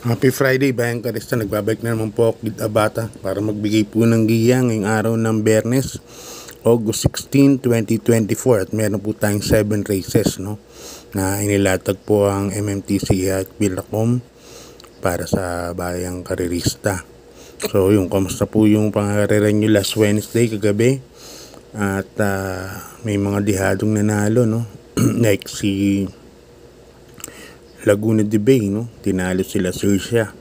Happy Friday, Bayan Karista. Nagbabalik na naman po ako with Abata para magbigay po ng giya ngayong araw ng Biyernes, August 16, 2024. At meron po tayong 7 races na inilatag po ang MMTC at Pilacom para sa Bayang Karerista. So yung kamusta po yung pangarera nyo last Wednesday kagabi? At may mga dihadong nanalo, like si Laguna de Bay, tinalo sila Sursia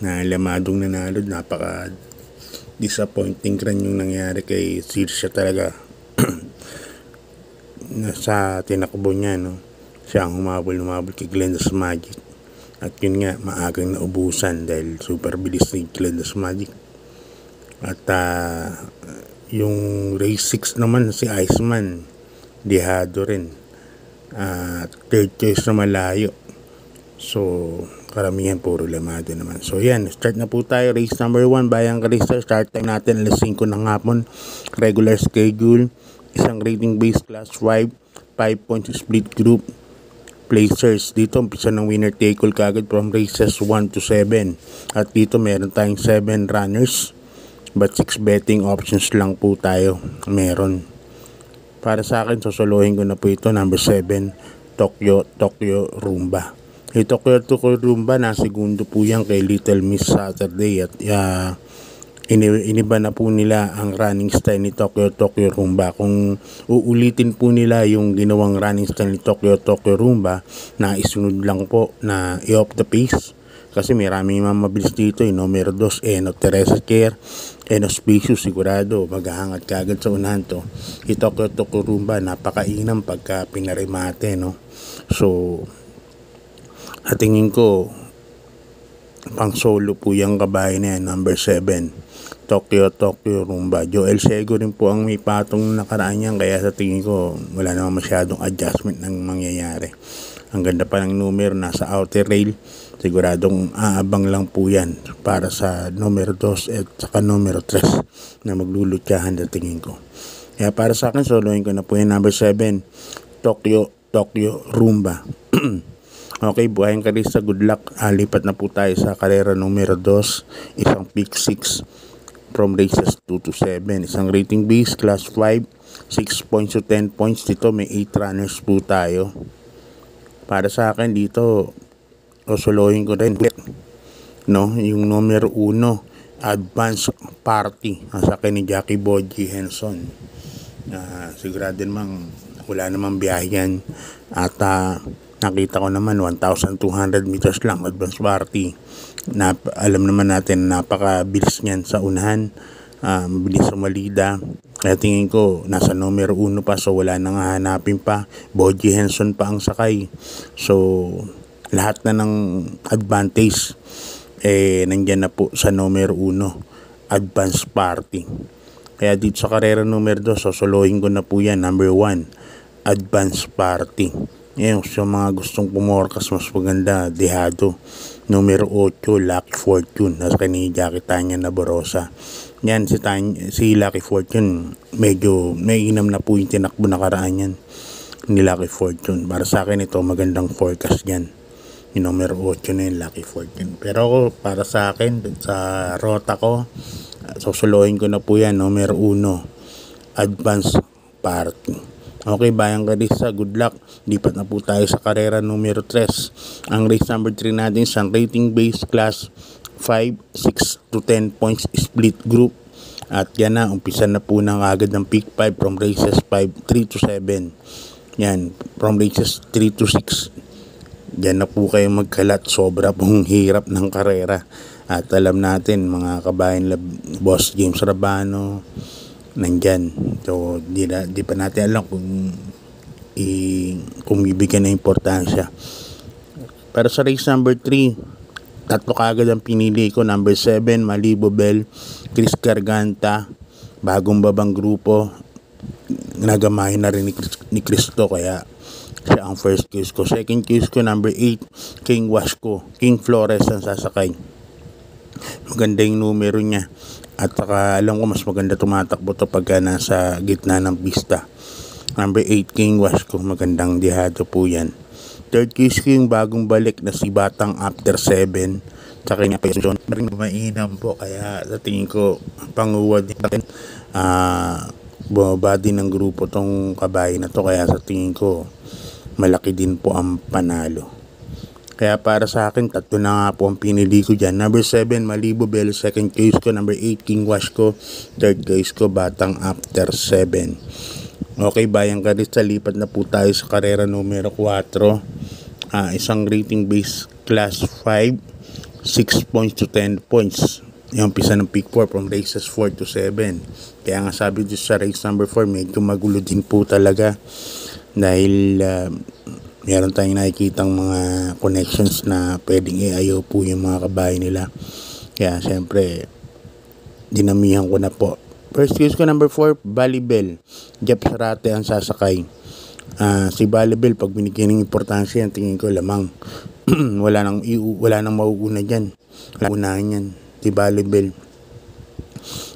na lamadong nanalo. Napaka disappointing rin yung nangyari kay Sursia talaga. Nasa tinakbo niya, siya ang humabol kay Glenda's Magic. At yun nga, maagang naubusan dahil super bilis ni Glenda's Magic. At yung race 6 naman, si Iceman, dihado rin. Third choice na malayo. So, karamihan puro lamado naman. So, yan. Start na po tayo. Race number 1, Bayang Karista. Start time natin alas 5 ng hapon. Regular schedule. Isang rating base class 5. 5 points split group. Placers. Dito, umpisa ng winner take all kagad from races 1 to 7. At dito, meron tayong 7 runners. But 6 betting options lang po tayo. Meron. Para sa akin, sosolohin ko na po ito. Number 7, Tokyo Rumba. Yung Tokyo Rumba, segundo po yan kay Little Miss Saturday. At iniba na po nila ang running style ni Tokyo Rumba. Kung uulitin po nila yung ginawang running style ni Tokyo Rumba, na isunod lang po na i-off the pace. Kasi may maraming mabilis dito. Numero 2, Eno Teresa Care. Eno Spacious, sigurado maghahangat kagad sa unahan to. Yung Tokyo Rumba, napakainam pagka pinarimate, So, at tingin ko, pang solo po yung kabahay na yan, number 7, Tokyo Rumba. Joel Sego rin po ang may patong nakaraan yan, kaya sa tingin ko, wala naman masyadong adjustment ng mangyayari. Ang ganda pa ng numero, nasa outer rail, siguradong aabang lang po yan para sa numero 2 at saka numero 3 na maglulutyahan sa tingin ko. Kaya para sa akin, solohin ko na po yung number 7, Tokyo Rumba. Okay, Bayang Karista, good luck. Lipat na po tayo sa karera numero 2. Isang pick 6 from races 2 to 7. Isang rating base, class 5. 6 points to 10 points. Dito may 8 runners po tayo. Para sa akin dito, solohin ko rin. Yung numero 1, Advance Party. Sa akin ni Jackie Boji Henson. Sigurado namang wala namang biyahe yan. At nakita ko naman 1,200 meters lang, Advance Party. Alam naman natin napakabilis niyan sa unahan. Mabilis sa malida. Kaya tingin ko nasa numero 1 pa, so wala nang hahanapin pa. Boji Henson pa ang sakay. So lahat na ng advantage nandyan na po sa numero 1, Advance Party. Kaya dito sa karera numero 2, sosolohin ko na po yan, number 1, Advance Party. Yan, sa mga gustong pumorkas mas maganda, dehado. Numero 8, Lucky Fortune. Nasa kani Jackie Tanya Naborosa. Yan, si Lucky Fortune, medyo naiinam na po yung tinakbo na karaan yan ni Lucky Fortune. Para sa akin ito, magandang forecast yan. Yung numero 8 na yung Lucky Fortune. Pero ako, para sa akin, sa rota ko, susuluhin ko na po yan, numero 1, Advance Party. Okay, Bayang Karista, good luck. Lipat na po tayo sa karera numero 3. Ang race number 3 natin sa rating base class 5, 6 to 10 points split group. At yan na, umpisa na po ng agad ng pick 5 from races 5, 3 to 7. Yan, from races 3 to 6. Yan na po kayo magkalat. Sobra pong hirap ng karera. At alam natin, mga kabayan, Boss James Rabano, nandyan. So di pa natin alam kung bibigyan ng importansya. Pero sa race number 3, 3 kagad ang pinili ko. Number 7, Malibu Bell, Chris Garganta, bagong babang grupo, nagamahin na rin ni Cristo, kaya siya ang first choice ko. Second choice ko, number 8, King Wasco, King Flores ang sasakay. Maganda yung numero niya. At saka alam ko mas maganda tumatakbo to pagka nasa gitna ng pista. Number 8, King Wasco, magandang dihado po yan. Third case ko yung bagong balik na si Batang After 7. sa kanya posisyon. Mainam po, kaya sa tingin ko panguwad natin. Bumaba din ng grupo tong kabayo na to, kaya sa tingin ko malaki din po ang panalo. Kaya para sa akin, tatlo na nga po ang pinili ko dyan. Number 7, Malibu Belo. Second choice ko. Number 8, King Wash ko. Third choice ko, Batang After 7. Okay, Bayang Karista, lipat na po tayo sa karera numero 4. Isang rating base class 5, 6 points to 10 points. Yung pisa ng pick 4 from races 4 to 7. Kaya nga sabi dito sa race number 4, medyo magulo din po talaga. Dahil meron tayong nakikitang mga connections na pwedeng iayaw po yung mga kabayo nila. Kaya syempre, dinamihan ko na po. First choice ko number 4, Balibel. Jeff Sarate ang sasakay. Si Balibel, pag binigyan ng importansya yan, tingin ko lamang. wala nang mauuna dyan. Unahan yan, si Balibel.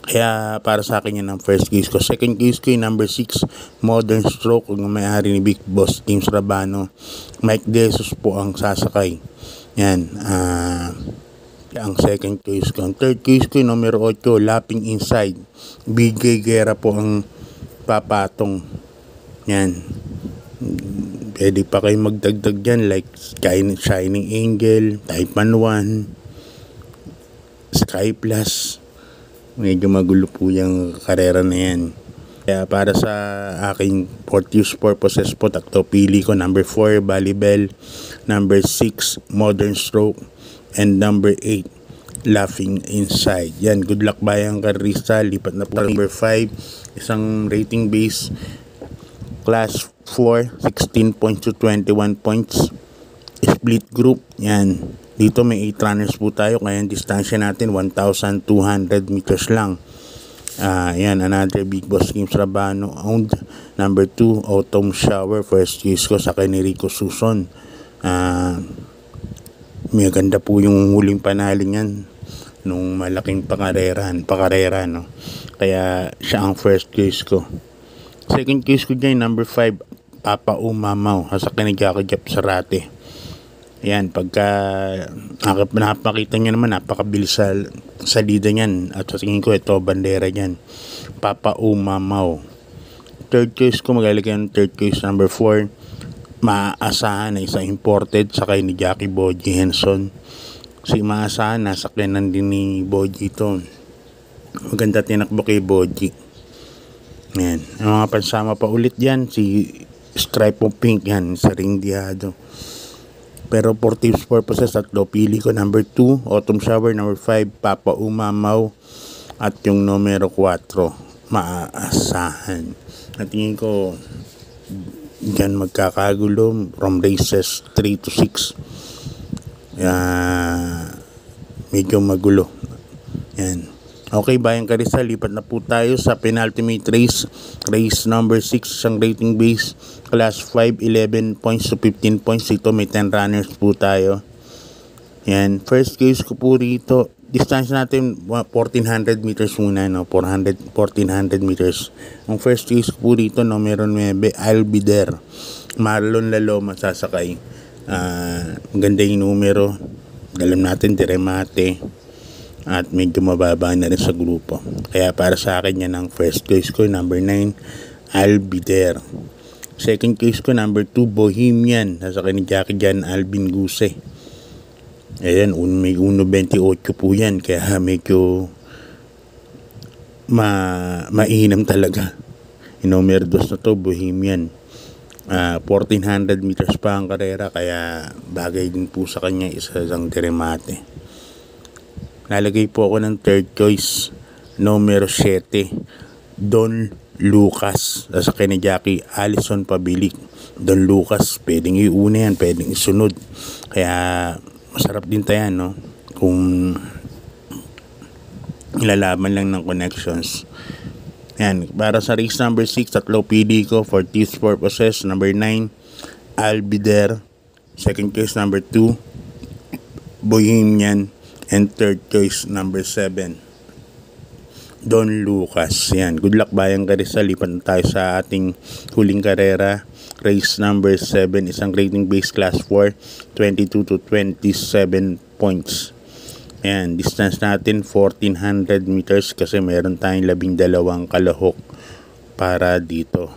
Kaya para sa akin yan ang first case ko. Second case ko yung number 6, Modern Stroke, kung may-ari ni Big Boss James Rabano. Mike De Jesus po ang sasakay. Yan. Ang second case ko. Ang third case ko yung numero 8, Lapping Inside. BJ Guerra po ang papatong. Yan. Pwede pa kayo magdagdag dyan like Shining Angel, Taipan 1, Sky Plus. Medyo magulo po yung karera na yan. Kaya para sa aking use purposes po, tatlo pili ko. Number 4, Balibel. Number 6, Modern Stroke. And number 8, Laughing Inside. Yan, good luck Bayang Karista. Lipat na po. Number 5, isang rating base class 4, 16 points to 21 points. Split group. Yan. Dito may 8 runners po tayo, kaya ang distansya natin 1,200 meters lang. Yan, another Big Boss James Rabano owned. Number 2, Autumn Shower. First choice ko sa kay ni Rico Suson. May ganda po yung huling panalo niyan nung malaking pakarera, no? Kaya siya ang first choice ko. Second choice ko dyan, number 5, Papa Umamaw. Sa kay ni Jeff Sarate. Yan, pagka napakita nyo naman, napakabilis sa salida nyan. At sa tingin ko, ito, bandera nyan. Papa Umamaw. Third choice ko, maglalagay ng third choice, number 4. Maaasahan na isang imported, sakay ni Jackie Boji Henson. Si Maasahan, nasakyanan din ni Boji ito. Maganda tinakbo kay Boji. Yan. Ang mga pansama pa ulit dyan, si Stripe of Pink, yan, sa Ring Diado. Pero for tips purposes, tatlo pili ko. Number 2, Autumn Shower. Number 5, Papa Umamaw. At yung numero 4, Maaasahan. At tingin ko, dyan magkakagulo from races 3 to 6. Medyo magulo. Yan. Okay, Bayang Karista, lipat na po tayo sa penultimate race. Race number 6, isang rating base class 5, 11 points to 15 points. Ito may 10 runners po tayo. Yan, first case ko po rito. Distance natin 1,400 meters muna, no? 1,400 meters. Ang first case ko po rito, numero 9, I'll Be There. Marlon Laloma sasakay. Maganda yung numero. Alam natin, Diremate. At medyo mababa na rin sa grupo. Kaya para sa akin yan ang first case ko, number 9, I'll Be There. Second case ko, number 2, Bohemian. Sasakay ni Jackie Jan Alvin Guse. Ayan, may 1.28 po yan. Kaya medyo mainam talaga. Yung numero 2 na to, Bohemian. 1,400 meters pa ang karera. Kaya bagay din po sa kanya isang Diremate. Nalagay po ako ng third choice, numero 7, Don Lucas. Sa kanya Jackie Allison Pabilik. Don Lucas, pwedeng iuna yan, pwedeng isunod. Kaya masarap din tayo, no? Kung ilalaban lang ng connections. Yan, para sa race number 6, tatlo pili ko for tips purposes. Number 9, I'll Be There. Second choice, number 2, Bohemian. And third choice, number 7, Don Lucas. Yan. Good luck Bayang Karista. Lipat na tayo sa ating huling karera. Race number 7, isang rating base class 4, 22 to 27 points. Ayan, distance natin 1400 meters kasi meron tayong 12 kalahok para dito.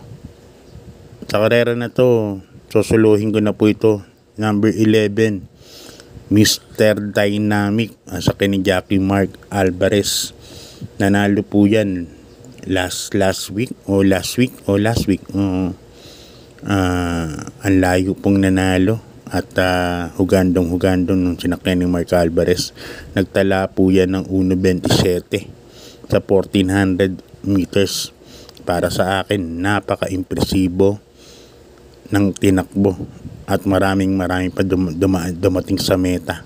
Sa karera na to, susuluhin ko na po ito. Number 11, Mr. Dynamic, sa ni Jackie Mark Alvarez. Nanalo po yan last week. Ang layo pong nanalo. At hugandong nung sinakyan ni Mark Alvarez. Nagtala po yan ng 1.27 sa 1400 meters. Para sa akin, napaka-impresibo ng tinakbo. At maraming pa dumating sa meta.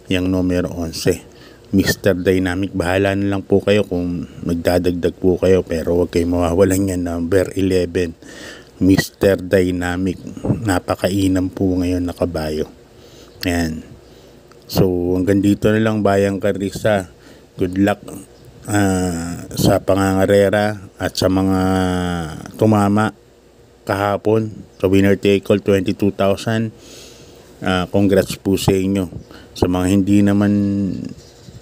Yung numero 11. Mr. Dynamic, bahala na lang po kayo kung magdadagdag po kayo. Pero huwag kayong mawawalan yan. Number 11. Mr. Dynamic, napakainam po ngayon na kabayo. Ayan. So hanggang dito na lang, Bayang Karisa. Good luck sa pangangarera at sa mga tumama kahapon sa winner take all 22,000. Congrats po sa inyo. Sa mga hindi naman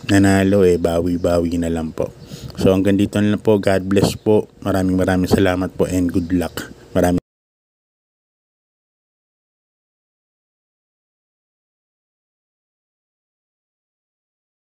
nanalo, bawi-bawi na lang po. So hanggang dito na lang po. God bless po. Maraming salamat po and good luck. Maraming